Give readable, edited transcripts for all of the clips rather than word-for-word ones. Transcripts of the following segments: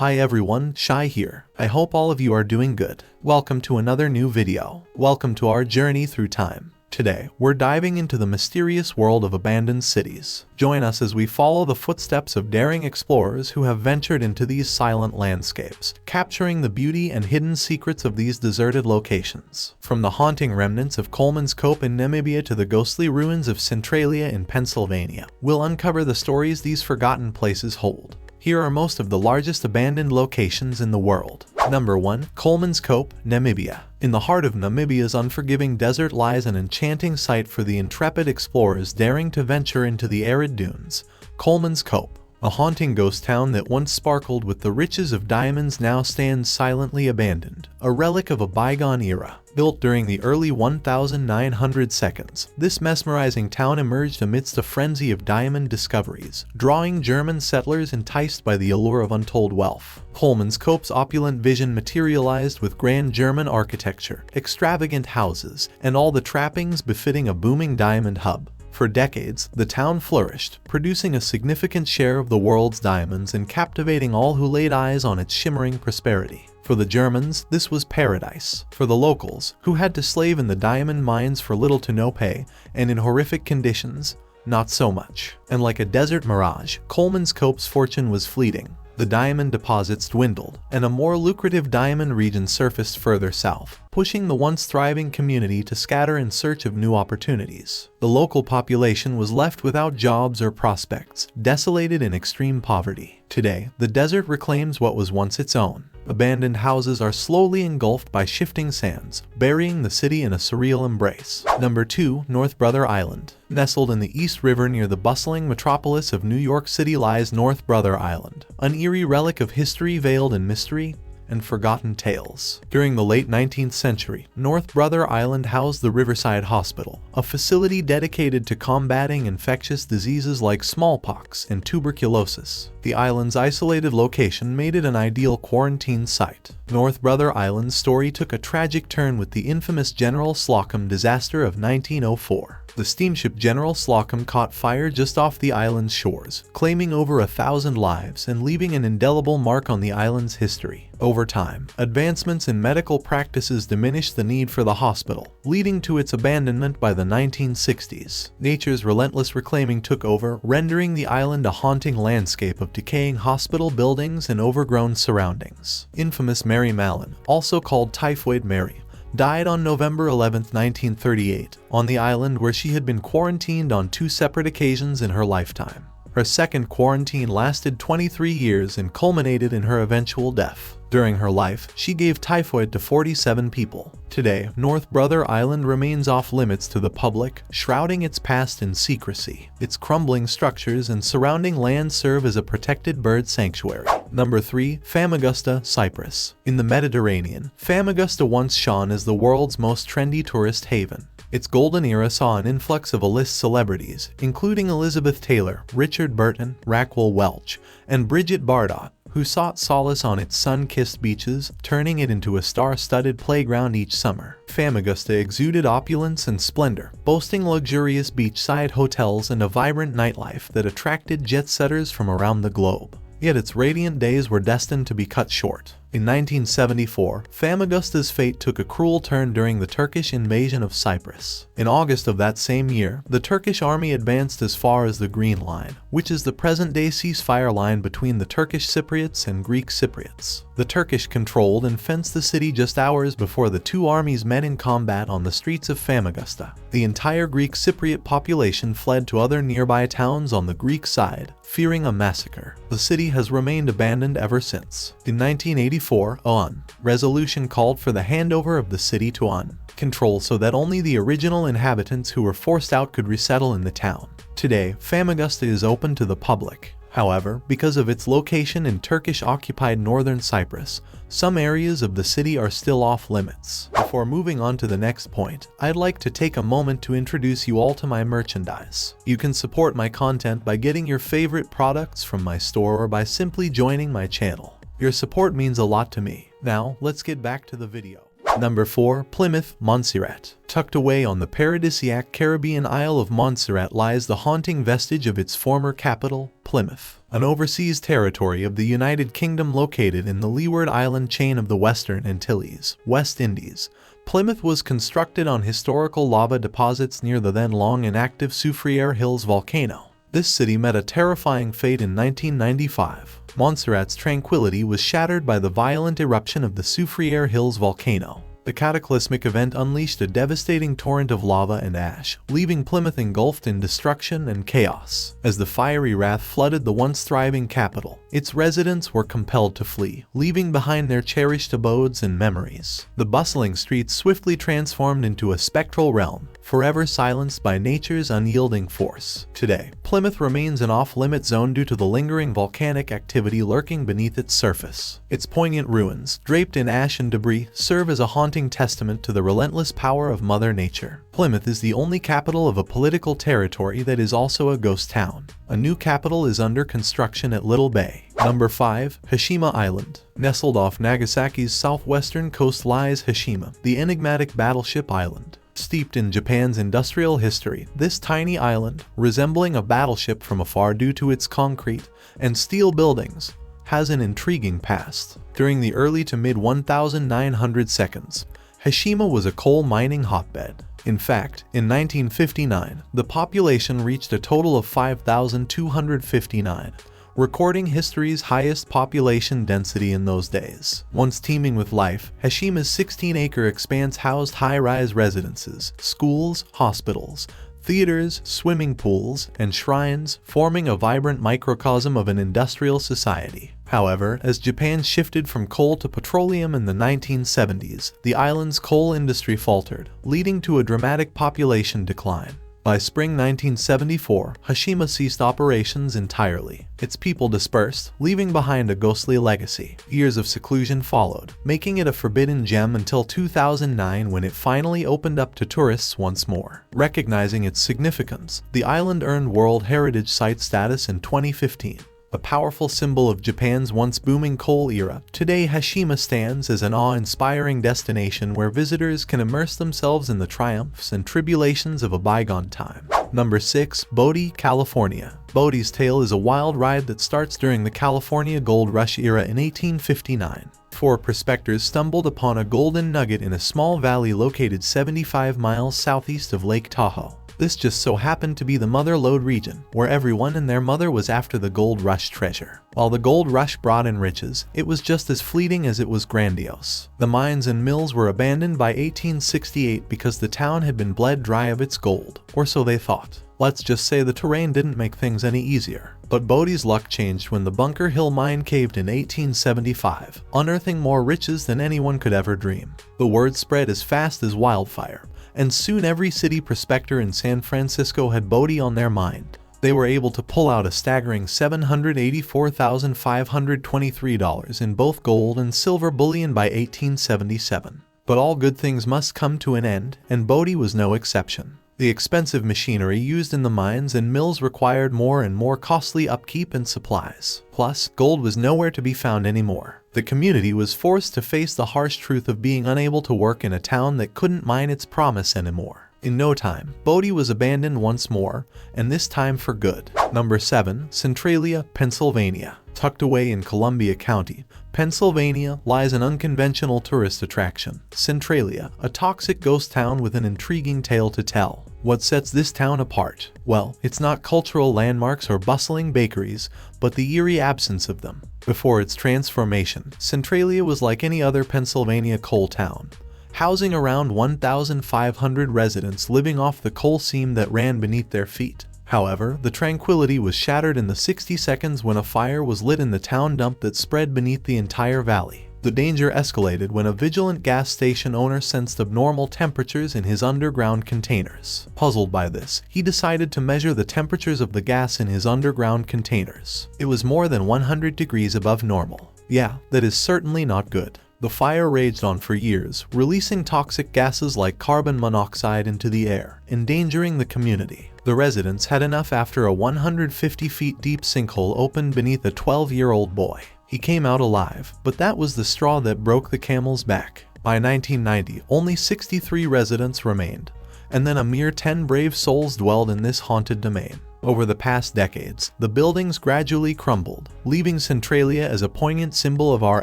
Hi everyone, Shai here. I hope all of you are doing good. Welcome to another new video. Welcome to our journey through time. Today, we're diving into the mysterious world of abandoned cities. Join us as we follow the footsteps of daring explorers who have ventured into these silent landscapes, capturing the beauty and hidden secrets of these deserted locations. From the haunting remnants of KOLMANSKOP in Namibia to the ghostly ruins of Centralia in Pennsylvania, we'll uncover the stories these forgotten places hold. Here are most of the largest abandoned locations in the world. Number 1. KOLMANSKOP, Namibia. In the heart of Namibia's unforgiving desert lies an enchanting site for the intrepid explorers daring to venture into the arid dunes. KOLMANSKOP, a haunting ghost town that once sparkled with the riches of diamonds, now stands silently abandoned, a relic of a bygone era. Built during the early 1900s, this mesmerizing town emerged amidst a frenzy of diamond discoveries, drawing German settlers enticed by the allure of untold wealth. KOLMANSKOP's opulent vision materialized with grand German architecture, extravagant houses, and all the trappings befitting a booming diamond hub. For decades, the town flourished, producing a significant share of the world's diamonds and captivating all who laid eyes on its shimmering prosperity. For the Germans, this was paradise. For the locals, who had to slave in the diamond mines for little to no pay, and in horrific conditions, not so much. And like a desert mirage, KOLMANSKOP's fortune was fleeting. The diamond deposits dwindled, and a more lucrative diamond region surfaced further south, pushing the once thriving community to scatter in search of new opportunities. The local population was left without jobs or prospects, desolated in extreme poverty. Today, the desert reclaims what was once its own. Abandoned houses are slowly engulfed by shifting sands, burying the city in a surreal embrace. Number 2. North Brother Island. Nestled in the East River near the bustling metropolis of New York City lies North Brother Island, an eerie relic of history veiled in mystery and forgotten tales. During the late 19th century, North Brother Island housed the Riverside Hospital, a facility dedicated to combating infectious diseases like smallpox and tuberculosis. The island's isolated location made it an ideal quarantine site. North Brother Island's story took a tragic turn with the infamous General Slocum disaster of 1904. The steamship General Slocum caught fire just off the island's shores, claiming over 1,000 lives and leaving an indelible mark on the island's history. Over time, advancements in medical practices diminished the need for the hospital, leading to its abandonment by the 1960s. Nature's relentless reclaiming took over, rendering the island a haunting landscape of decaying hospital buildings and overgrown surroundings. Infamous Mary Mallon, also called Typhoid Mary, died on November 11, 1938, on the island where she had been quarantined on 2 separate occasions in her lifetime. Her second quarantine lasted 23 years and culminated in her eventual death. During her life, she gave typhoid to 47 people. Today, North Brother Island remains off limits to the public, shrouding its past in secrecy. Its crumbling structures and surrounding land serve as a protected bird sanctuary. Number 3. FAMAGUSTA, Cyprus. In the Mediterranean, FAMAGUSTA once shone as the world's most trendy tourist haven. Its golden era saw an influx of A-list celebrities, including Elizabeth Taylor, Richard Burton, Raquel Welch, and Bridget Bardot, who sought solace on its sun-kissed beaches, turning it into a star-studded playground each summer. FAMAGUSTA exuded opulence and splendor, boasting luxurious beachside hotels and a vibrant nightlife that attracted jet-setters from around the globe. Yet its radiant days were destined to be cut short. In 1974, FAMAGUSTA's fate took a cruel turn during the Turkish invasion of Cyprus. In August of that same year, the Turkish army advanced as far as the Green Line, which is the present-day ceasefire line between the Turkish Cypriots and Greek Cypriots. The Turkish controlled and fenced the city just hours before the two armies met in combat on the streets of FAMAGUSTA. The entire Greek Cypriot population fled to other nearby towns on the Greek side, fearing a massacre. The city has remained abandoned ever since. In 1984, ONU resolution called for the handover of the city to ONU control so that only the original inhabitants who were forced out could resettle in the town. Today, FAMAGUSTA is open to the public. However, because of its location in Turkish-occupied northern Cyprus, some areas of the city are still off limits. Before moving on to the next point, I'd like to take a moment to introduce you all to my merchandise. You can support my content by getting your favorite products from my store or by simply joining my channel. Your support means a lot to me. Now, let's get back to the video. Number 4. Plymouth, Montserrat. Tucked away on the paradisiac Caribbean Isle of Montserrat lies the haunting vestige of its former capital, Plymouth. an overseas territory of the United Kingdom located in the Leeward Island chain of the Western Antilles, West Indies. Plymouth was constructed on historical lava deposits near the then long inactive Soufriere Hills volcano. This city met a terrifying fate in 1995. Montserrat's tranquility was shattered by the violent eruption of the Soufriere Hills volcano. The cataclysmic event unleashed a devastating torrent of lava and ash, leaving Plymouth engulfed in destruction and chaos. As the fiery wrath flooded the once thriving capital, its residents were compelled to flee, leaving behind their cherished abodes and memories. The bustling streets swiftly transformed into a spectral realm, forever silenced by nature's unyielding force. Today, Plymouth remains an off-limit zone due to the lingering volcanic activity lurking beneath its surface. Its poignant ruins, draped in ash and debris, serve as a haunting testament to the relentless power of Mother Nature. Plymouth is the only capital of a political territory that is also a ghost town. A new capital is under construction at Little Bay. Number 5. Hashima Island. Nestled off Nagasaki's southwestern coast lies Hashima, the enigmatic battleship island. Steeped in Japan's industrial history, this tiny island, resembling a battleship from afar due to its concrete and steel buildings, has an intriguing past. During the early to mid-1900s, Hashima was a coal mining hotbed. In fact, in 1959, the population reached a total of 5,259, recording history's highest population density in those days. Once teeming with life, Hashima's 16-acre expanse housed high-rise residences, schools, hospitals, theaters, swimming pools, and shrines, forming a vibrant microcosm of an industrial society. However, as Japan shifted from coal to petroleum in the 1970s, the island's coal industry faltered, leading to a dramatic population decline. By spring 1974, Hashima ceased operations entirely. Its people dispersed, leaving behind a ghostly legacy. Years of seclusion followed, making it a forbidden gem until 2009 when it finally opened up to tourists once more. Recognizing its significance, the island earned World Heritage Site status in 2015. A powerful symbol of Japan's once booming coal era, today Hashima stands as an awe-inspiring destination where visitors can immerse themselves in the triumphs and tribulations of a bygone time. Number 6. BODIE, California. BODIE's tale is a wild ride that starts during the California Gold Rush era in 1859. Four prospectors stumbled upon a golden nugget in a small valley located 75 miles southeast of Lake Tahoe. This just so happened to be the Mother Lode region, where everyone and their mother was after the gold rush treasure. While the gold rush brought in riches, it was just as fleeting as it was grandiose. The mines and mills were abandoned by 1868 because the town had been bled dry of its gold, or so they thought. Let's just say the terrain didn't make things any easier. But BODIE's luck changed when the Bunker Hill mine caved in 1875, unearthing more riches than anyone could ever dream. The word spread as fast as wildfire, and soon every city prospector in San Francisco had BODIE on their mind. They were able to pull out a staggering $784,523 in both gold and silver bullion by 1877. But all good things must come to an end, and BODIE was no exception. The expensive machinery used in the mines and mills required more and more costly upkeep and supplies. Plus, gold was nowhere to be found anymore. The community was forced to face the harsh truth of being unable to work in a town that couldn't mine its promise anymore. In no time, BODIE was abandoned once more, and this time for good. Number 7. Centralia, Pennsylvania. Tucked away in Columbia County, Pennsylvania, lies an unconventional tourist attraction, Centralia, a toxic ghost town with an intriguing tale to tell. What sets this town apart? Well, it's not cultural landmarks or bustling bakeries, but the eerie absence of them. Before its transformation, Centralia was like any other Pennsylvania coal town, housing around 1,500 residents living off the coal seam that ran beneath their feet. However, the tranquility was shattered in the 60 seconds when a fire was lit in the town dump that spread beneath the entire valley. The danger escalated when a vigilant gas station owner sensed abnormal temperatures in his underground containers. Puzzled by this, he decided to measure the temperatures of the gas in his underground containers. It was more than 100 degrees above normal. Yeah, that is certainly not good. The fire raged on for years, releasing toxic gases like carbon monoxide into the air, endangering the community. The residents had enough after a 150 feet deep sinkhole opened beneath a 12-year-old boy. He came out alive, but that was the straw that broke the camel's back. By 1990, only 63 residents remained, and then a mere 10 brave souls dwelled in this haunted domain. Over the past decades, the buildings gradually crumbled, leaving Centralia as a poignant symbol of our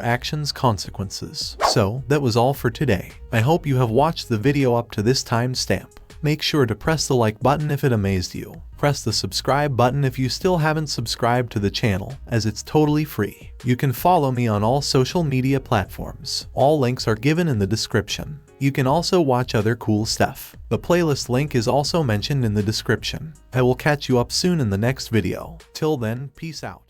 actions' consequences. So, that was all for today. I hope you have watched the video up to this timestamp. Make sure to press the like button if it amazed you. Press the subscribe button if you still haven't subscribed to the channel, as it's totally free. You can follow me on all social media platforms. All links are given in the description. You can also watch other cool stuff. The playlist link is also mentioned in the description. I will catch you up soon in the next video. Till then, peace out.